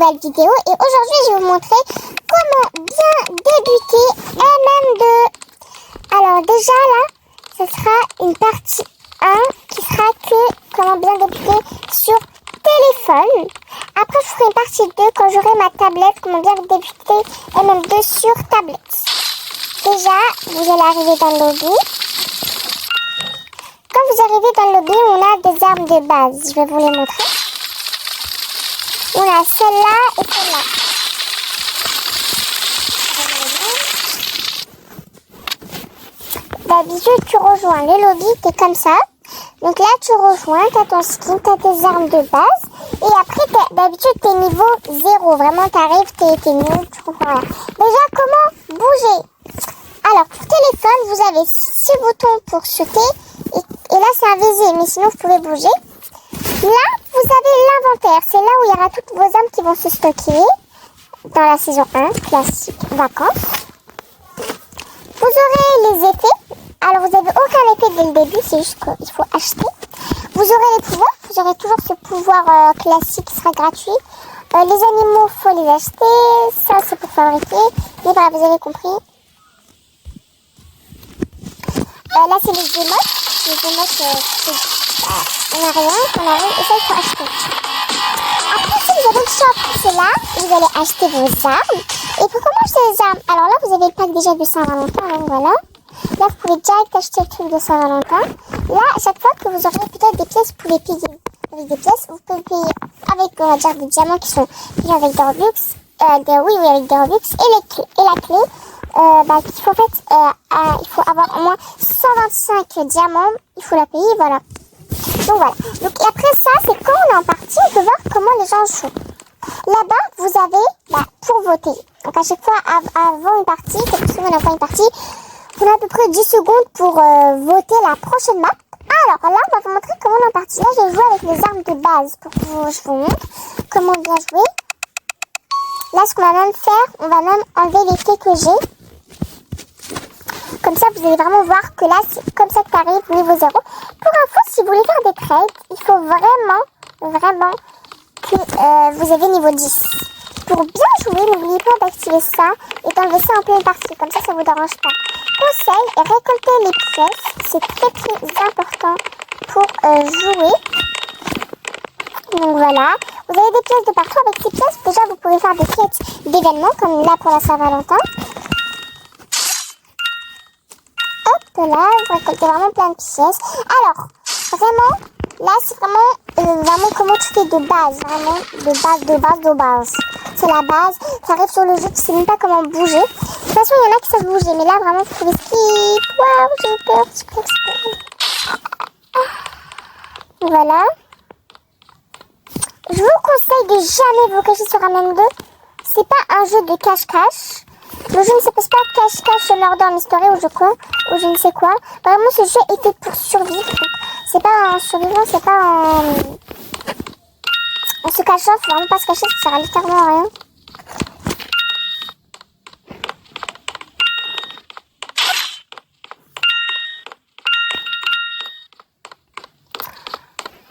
nouvelle vidéo et aujourd'hui je vais vous montrer comment bien débuter MM2. Alors déjà là, ce sera une partie 1 qui sera que comment bien débuter sur téléphone. Après je ferai une partie 2 quand j'aurai ma tablette, comment bien débuter MM2 sur tablette. Déjà, vous allez arriver dans le lobby. Quand vous arrivez dans le lobby, on a des armes de base. Je vais vous les montrer. On a celle-là et celle-là. D'habitude, tu rejoins le lobby, t'es comme ça. Donc là, tu rejoins, t'as ton skin, t'as tes armes de base. Et après, d'habitude, t'es niveau 0. Vraiment, t'arrives, t'es nul, tu comprends rien. Déjà, comment bouger? Alors, pour téléphone, vous avez 6 boutons pour sauter. Et là, c'est invisible, mais sinon, vous pouvez bouger. Là, vous avez l'inventaire. C'est là où il y aura toutes vos armes qui vont se stocker. Dans la saison 1, classique, vacances. Vous aurez les effets. Alors, vous n'avez aucun effet dès le début. C'est juste qu'il faut acheter. Vous aurez les pouvoirs. Vous aurez toujours ce pouvoir classique qui sera gratuit. Les animaux, il faut les acheter. Ça, c'est pour fabriquer. Mais voilà, vous avez compris. Là, c'est les émotes. Les émotes, on n'a rien, on arrive, et ça, il faut acheter. Après, si vous avez le shop, c'est là, vous allez acheter vos armes. Et pour comment acheter les armes? Alors là, vous avez le pack déjà de Saint-Valentin, donc voilà. Là, vous pouvez direct acheter le truc de Saint-Valentin. Là, à chaque fois que vous aurez peut-être des pièces, vous pouvez payer. Avec des pièces, vous pouvez payer avec, on va dire, des diamants qui sont avec des Robux. Avec des Robux. Et la clé. Il faut en fait, il faut avoir au moins 125 diamants, il faut la payer, voilà. Donc voilà. Donc après ça, c'est quand on est en partie, on peut voir comment les gens jouent. Là-bas, vous avez pour voter. Donc à chaque fois, avant une partie, quelque chose avant une partie, on a à peu près 10 secondes pour voter la prochaine map. Alors là, on va vous montrer comment on est en partie. Là, je vais jouer avec les armes de base pour que je vous montre comment bien jouer. Là, ce qu'on va même faire, on va même enlever l'effet que j'ai. Comme ça, vous allez vraiment voir que là, c'est comme ça que tu arrives niveau 0. Pour info, si vous voulez faire des trades, il faut vraiment que vous avez niveau 10. Pour bien jouer, n'oubliez pas d'activer ça et d'enlever ça en pleine partie. Comme ça, ça ne vous dérange pas. Conseil, récolter les pièces. C'est très important pour jouer. Donc voilà. Vous avez des pièces de partout. Avec ces pièces, déjà, vous pouvez faire des quêtes d'événements, comme là pour la Saint-Valentin. Là, vous récoltez vraiment plein de pièces. Alors, vraiment, là, c'est vraiment comment tu fais de base. Vraiment, de base. C'est la base. Tu arrives sur le jeu, tu sais même pas comment bouger. De toute façon, il y en a qui savent bouger. Mais là, vraiment, vous pouvez skip. Waouh, j'ai eu peur. Voilà. Je vous conseille de jamais vous cacher sur MM2. C'est pas un jeu de cache-cache. Le jeu ne se passe pas cache-cache Murder Mystery ou je ne sais quoi. Vraiment, ce jeu est fait pour survivre. C'est pas en survivant, c'est pas en se cachant. Faut vraiment pas se cacher, ça sert à littéralement rien.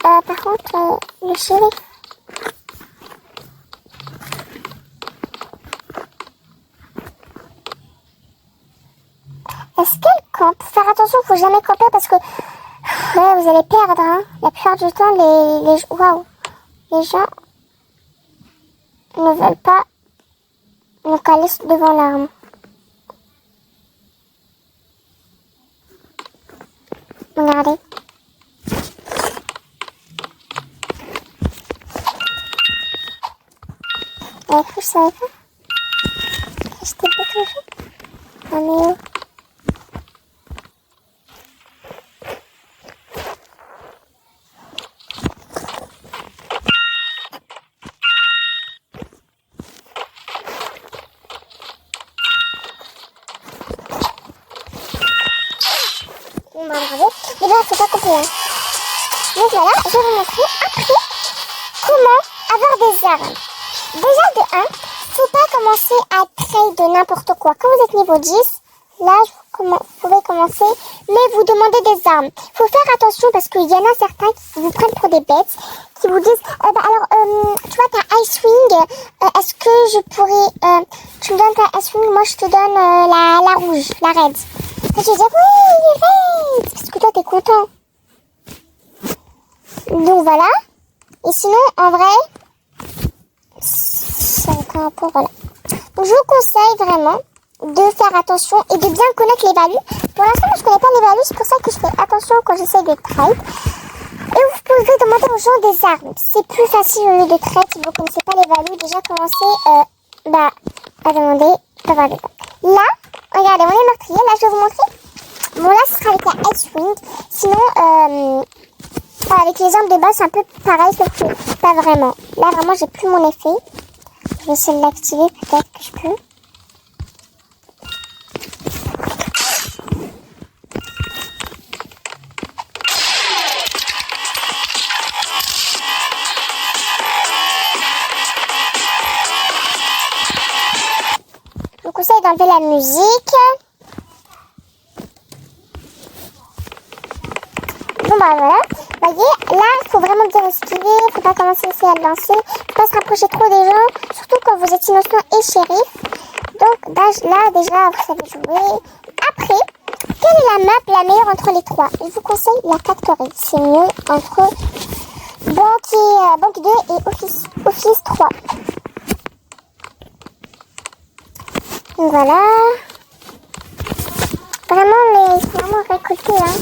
Par contre, le shérif. Est-ce qu'elle campe? Faire attention, faut jamais camper parce que vous allez perdre. Hein. La plupart du temps, les gens ne veulent pas nous caler devant l'arme. Regardez. Elle a cru que je savais pas. J'étais pas toujours. Ah mais où? Bravo. Mais là, faut pas couper. Hein. Donc voilà, je vais vous montrer après comment avoir des armes. Déjà de 1, faut pas commencer à trade de n'importe quoi. Quand vous êtes niveau 10, Là, vous pouvez commencer, mais vous demandez des armes. Il faut faire attention parce qu'il y en a certains qui vous prennent pour des bêtes, qui vous disent, tu vois, ta Ice Wing, est-ce que je pourrais, tu me donnes ta Ice Wing, moi je te donne la rouge, la red. Et je dis, oui, red, parce que toi t'es content. Donc voilà. Et sinon, en vrai, c'est un peu, voilà. Donc je vous conseille vraiment de faire attention et de bien connaître les values. Pour l'instant, je ne connais pas les values, c'est pour ça que je fais attention quand j'essaie de trade. Et vous pouvez demander aux gens des armes. C'est plus facile au lieu de trade si vous ne connaissez pas les values. Déjà, commencez à demander d'avoir des armes. Là, regardez, on est meurtrier. Là, je vais vous montrer. Bon, là, ce sera avec la Ice Wing. Sinon, avec les armes de base, c'est un peu pareil, sauf que pas vraiment. Là, vraiment, j'ai plus mon effet. Je vais essayer de l'activer, peut-être que je peux. Je vous conseille d'enlever la musique. Bon bah voilà, vous voyez, là il faut vraiment bien esquiver, il faut pas commencer aussi à lancer, il faut pas se rapprocher trop des gens, surtout quand vous êtes innocent et shérif. Donc là déjà vous savez jouer. Après, quelle est la map la meilleure entre les trois? Je vous conseille la Factory, c'est mieux entre Banque 2 et Office 3. Donc voilà, vraiment il faut vraiment récolter hein.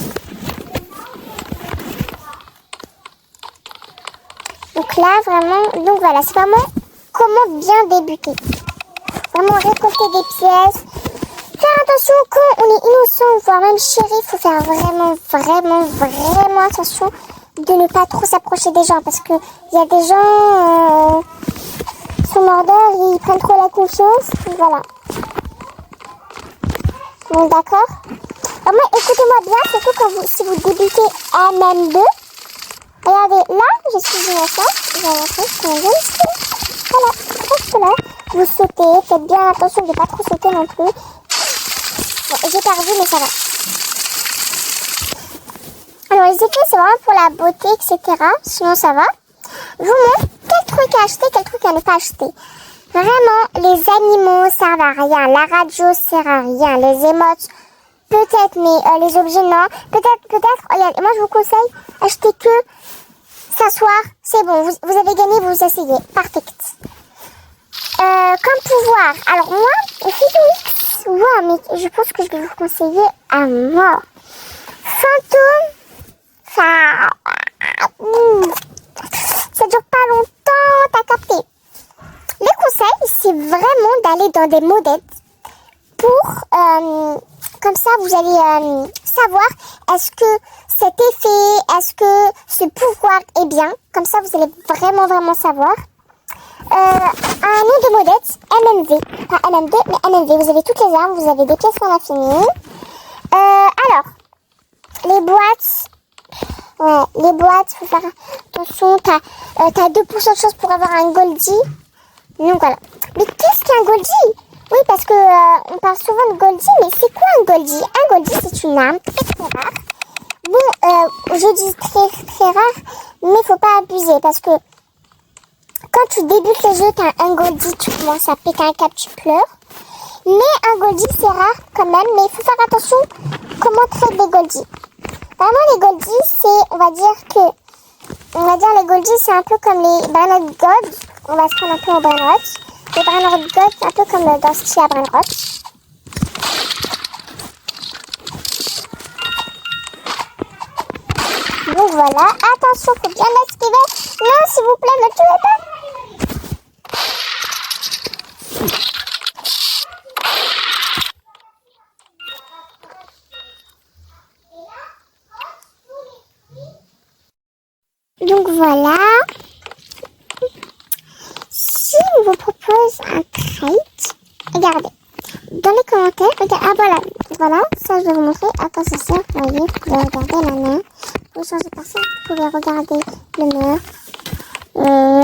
Donc là, vraiment, donc voilà, c'est vraiment comment bien débuter. Vraiment récolter des pièces. Faire attention quand on est innocent, voire même shérif, il faut faire vraiment attention de ne pas trop s'approcher des gens. Parce qu'il y a des gens sur Mordor, ils prennent trop la confiance. Voilà. Donc d'accord. Vraiment, écoutez-moi bien, surtout si vous débutez à MM2. Regardez, là, je suis innocent. Je vais montrer ce qu'on veut ici. Voilà, reste là. Vous sautez, faites bien attention de ne pas trop sauter non plus. Bon, j'ai perdu, mais ça va. Alors, les effets, c'est vraiment pour la beauté, etc. Sinon, ça va. Je vous montre quel truc à acheter, quel truc à ne pas acheter. Vraiment, les animaux servent à rien. La radio sert à rien. Les émotes, peut-être, mais les objets, non. Peut-être, regardez, moi, je vous conseille, achetez que s'asseoir, c'est bon, vous avez gagné, vous vous asseyez, parfait. Comme pouvoir, alors moi, X, ouais, mais je pense que je vais vous conseiller à mort. Fantôme, ça dure pas longtemps, t'as capté. Les conseils, c'est vraiment d'aller dans des modettes pour, comme ça, vous allez savoir est-ce que cet effet, est-ce que ce pouvoir est bien. Comme ça, vous allez vraiment savoir. Un nom de modette, MMV. Pas MM2, mais MMV. Vous avez toutes les armes, vous avez des pièces en infini. Alors, les boîtes. Ouais, les boîtes, faut faire attention. T'as 2% de chance pour avoir un Goldie. Donc voilà. Mais qu'est-ce qu'un Goldie? Oui, parce que on parle souvent de Goldie, mais c'est quoi un Goldie? Un Goldie, c'est une arme très rare. Bon, je dis très rare, mais faut pas abuser, parce que quand tu débutes le jeu, t'as un Goldie, tu commences à péter un câble, tu pleures. Mais un Goldie, c'est rare quand même, mais il faut faire attention comment traiter des Goldies. Vraiment, les Goldies, c'est, on va dire les Goldies, c'est un peu comme les Brainrot Gold. On va se prendre un peu au Brainrot. Les Brainrot Gold, c'est un peu comme dans ce style à Brainrot. Donc voilà, attention, faut bien l'esquiver. Non, s'il vous plaît, ne tuez pas. Donc voilà. Si on vous propose un crate, regardez. Dans les commentaires, regardez, voilà, ça je vais vous montrer à quoi ça sert. Vous voyez, vous pouvez regarder la main. Vous pouvez changer de personne, vous pouvez regarder le meurtre,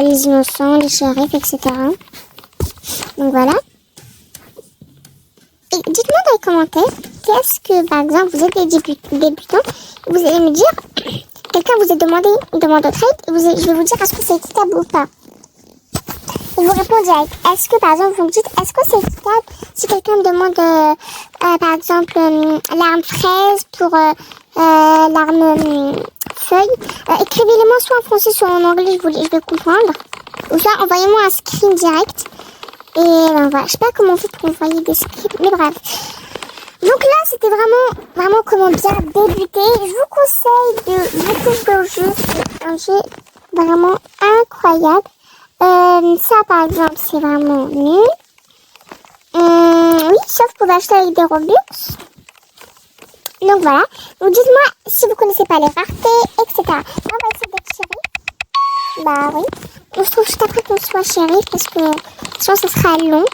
les innocents, les shérifs, etc. Donc voilà. Et dites-moi dans les commentaires, qu'est-ce que, par exemple, vous êtes des débutants, vous allez me dire, quelqu'un vous a demandé une demande de trade, et je vais vous dire est-ce que c'est équitable ou pas. Et vous répondez direct. Est-ce que, par exemple, vous me dites, est-ce que c'est équitable si quelqu'un me demande, par exemple, l'arme fraise pour l'arme feuille, écrivez-les-moi soit en français, soit en anglais, je vais comprendre. Ou soit envoyez-moi un screen direct. Et ben voilà, je sais pas comment on fait pour envoyer des scripts, mais bref. Donc là, c'était vraiment comment bien débuter. Je vous conseille de beaucoup de jeux. C'est un jeu vraiment incroyable. Ça, par exemple, c'est vraiment nul. Oui, sauf pour acheter avec des Robux. Donc voilà. Donc dites-moi si vous connaissez pas les raretés, etc. On va essayer d'être shérif. Bah oui. Donc, je trouve juste après qu'on soit shérif parce que sinon ça sera long.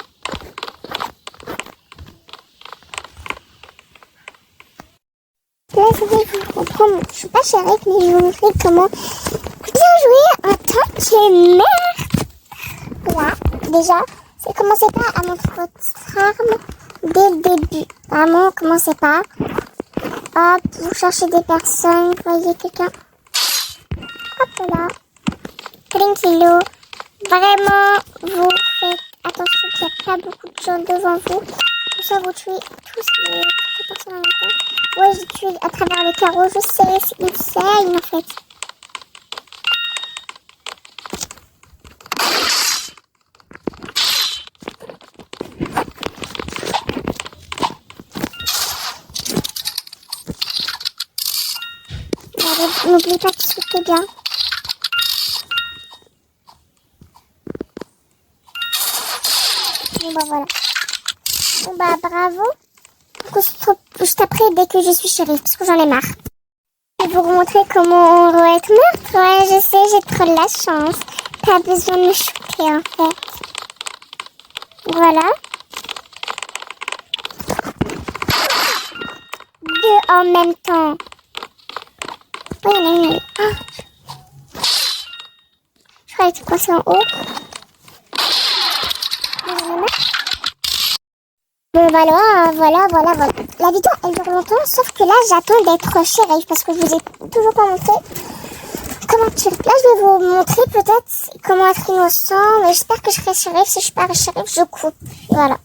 Là, je vais vous reprendre. Je suis pas shérif, mais je vais vous montrer comment bien jouer en tant que mère. Là, déjà, c'est commencez pas à montrer votre arme dès le début. Vraiment, commencez pas. Hop, vous cherchez des personnes, vous voyez quelqu'un. Hop là. Tranquillo. Vraiment, vous faites attention qu'il n'y a pas beaucoup de gens devant vous. Comme ça, vous tuez toutes les personnes en même temps. Ouais, j'ai tué à travers le carreau. Je sais, c'est insane en fait. N'oubliez pas de sauter bien. Bon bah voilà. Bon bah bravo. Juste après dès que je suis shérif, parce que j'en ai marre. Je vais vous montrer comment on doit être meurtre. Ouais, je sais, j'ai trop de la chance. Pas besoin de me shooter en fait. Voilà. 2 en même temps. Oh, il y en a une. Oh. Je crois qu'elle était coincée en haut. Bon voilà. La vidéo elle dure longtemps, sauf que là j'attends d'être shérif parce que je vous ai toujours pas montré comment tuer. Là je vais vous montrer peut-être comment être innocent, mais j'espère que je serai shérif. Si je suis pas shérif, je coupe. Voilà.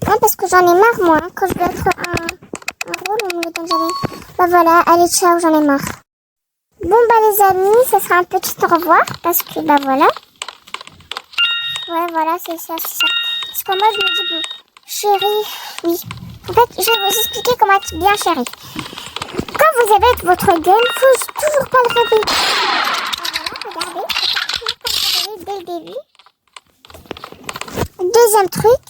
Non, parce que j'en ai marre moi, hein. Quand je veux être un rôle, on me le donne jamais. Bah voilà, allez ciao, j'en ai marre. Bon bah les amis, ça sera un petit au revoir parce que bah voilà. Ouais voilà, c'est ça. Parce que moi je me dis, bon, chérie, oui. En fait, je vais vous expliquer comment être bien chérie. Quand vous avez votre gun, il faut toujours pas le réveiller. Voilà, regardez, faut pas toujours pas le réveiller dès le début. Deuxième truc,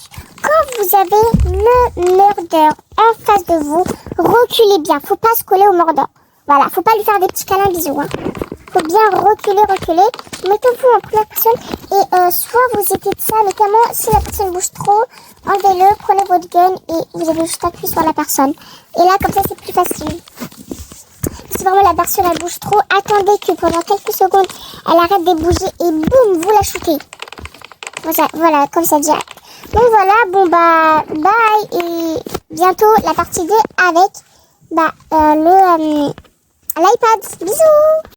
quand vous avez le murder en face de vous, reculez bien. Faut pas se coller au mordant. Voilà, faut pas lui faire des petits câlins, bisous. Hein. Faut bien reculer. Mettez-vous en première personne et soit vous étiez de ça, mais comment si la personne bouge trop, enlevez-le, prenez votre gun et vous avez juste appuyé sur la personne. Et là, comme ça, c'est plus facile. Si vraiment la personne elle bouge trop, attendez que pendant quelques secondes, elle arrête de bouger et boum, vous la shootez. Voilà, comme ça direct. Donc voilà, bon bah bye et bientôt la partie 2 avec l'iPad. Bisous.